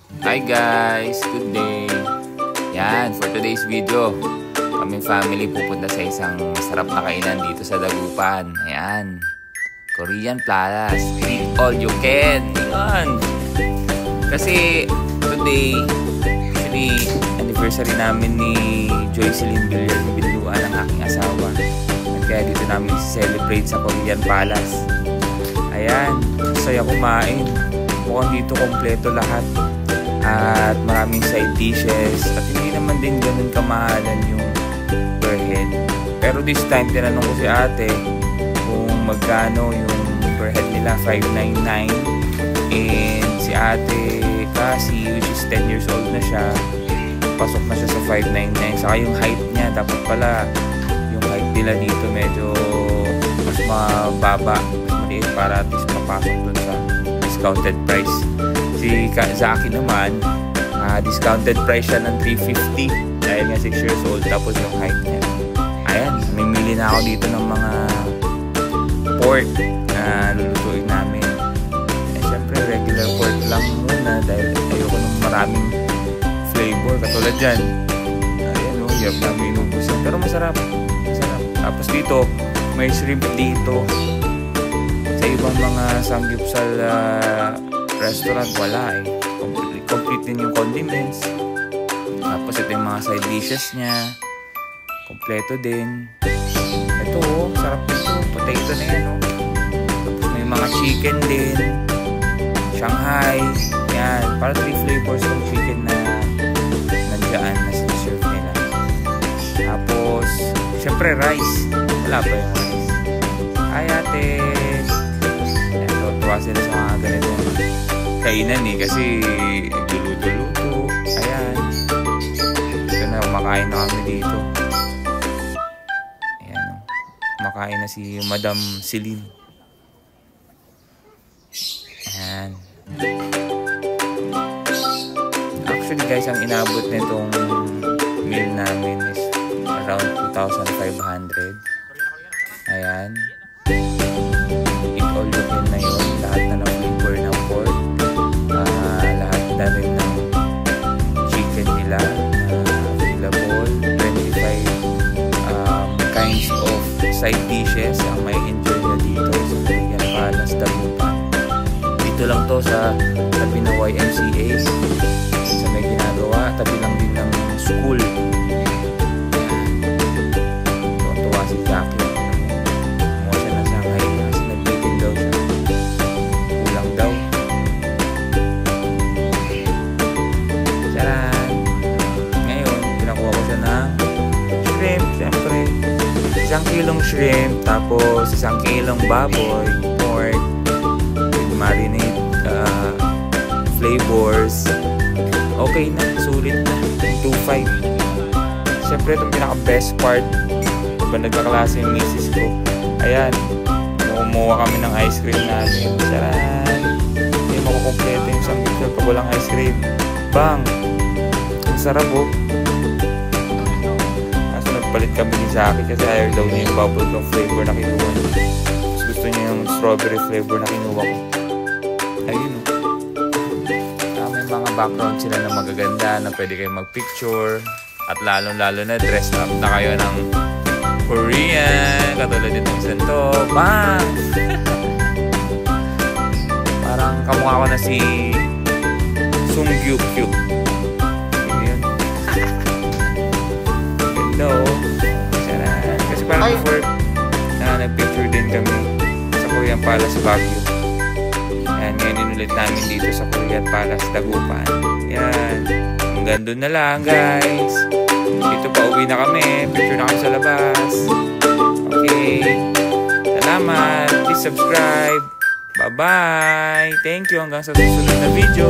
Hi guys! Good day! Yan, for today's video, kaming family pupunta sa isang masarap na kainan dito sa Dagupan. Ayan, Korean Palace. Eat all you can! Yan! Kasi today, actually, anniversary namin ni Joycelyn Villar, binuan ng aking asawa. At kaya dito namin celebrate sa Korean Palace. Ayan, saya kumain. Mukhang dito kompleto lahat. At maraming side dishes. At hindi naman din ganun kamahalan yung per head. Pero this time, tinanong ko si ate kung magkano yung per head nila, $599. And si ate kasi, which is 10 years old na siya, pasok na siya sa $599. Saka yung height niya, dapat pala yung height nila dito medyo mas mababa, mas maliit para at least mapasok dun sa discounted price. Si Zaki naman, discounted price siya ng $350 dahil nga 6 years old, tapos yung height niya. Ayan, mamimili na ako dito ng mga pork na lulutuin namin. Eh, syempre regular pork lang muna dahil ayoko ng maraming flavor katulad dyan. Ayan o, yab namin inubusan. Pero masarap, masarap. Tapos dito, may shrimp dito. Sa ibang mga samgyupsal restaurant, wala eh. Complete din yung condiments. Tapos ito yung mga side dishes niya. Kompleto din. Ito oh, sarap nito. Potato na yan oh. Tapos may mga chicken din. Shanghai. Yan. Para 3 flavors ng chicken na nandiyan na serve nila. Tapos, syempre rice. Wala pa yung rice. Ay ate. Tuwa sila sa mga ganitong kainan eh, kasi luto-luto. Ayan. Ito na, kumakain na kami dito. Ayan. Kumakain na si Madam Celine. Ayan. Actually guys, ang inabot nitong meal namin is around 2,500. Ayan. Eat all you can na yun. Lahat na ng flavor ng pork. Lahat na rin ng chicken nila. Available. 25 kinds of side dishes ang may enjoy nyo dito sa Korean Palace, Dagupan. Dito lang to sa tabi ng YMCA. Sa may ginagawa. Tabi lang din ng school. Tuwa si Jackie. Isang kilong shrimp, tapos isang kilong baboy, pork, with marinade flavors. Okay na, sulit na. 2.5. Siyempre, itong pinaka-best part, diba nagkaklase yung misis ko. Ayan, kumuha kami ng ice cream natin. Charan! Hindi makukompleto yung samgyupsal pag walang ice cream. Bang! Ang sarap oh. Palit kami ni Zaki kasi ayaw daw niya yung bubblegum flavor na kinuha niya. Mas gusto niya yung strawberry flavor na kinuha ko. Ayun o. May mga background sila na magaganda na pwede kayo mag-picture. At lalo-lalo na dressed up na kayo ng Korean. Katulad itong isang to. Bang! Parang kamukha ko na si Sung Gyuk-Gyuk. Hello. Kasi parang before nag-picture din kami sa Korean Palace, Baguio. Yan, ngayon inulit namin dito sa Korean Palace, Dagupan. Yan. Hanggang doon na lang, guys. Dito pa uwi na kami. Picture na kami sa labas. Okay. Salamat. Please subscribe. Bye-bye. Thank you. Hanggang sa susunod na video.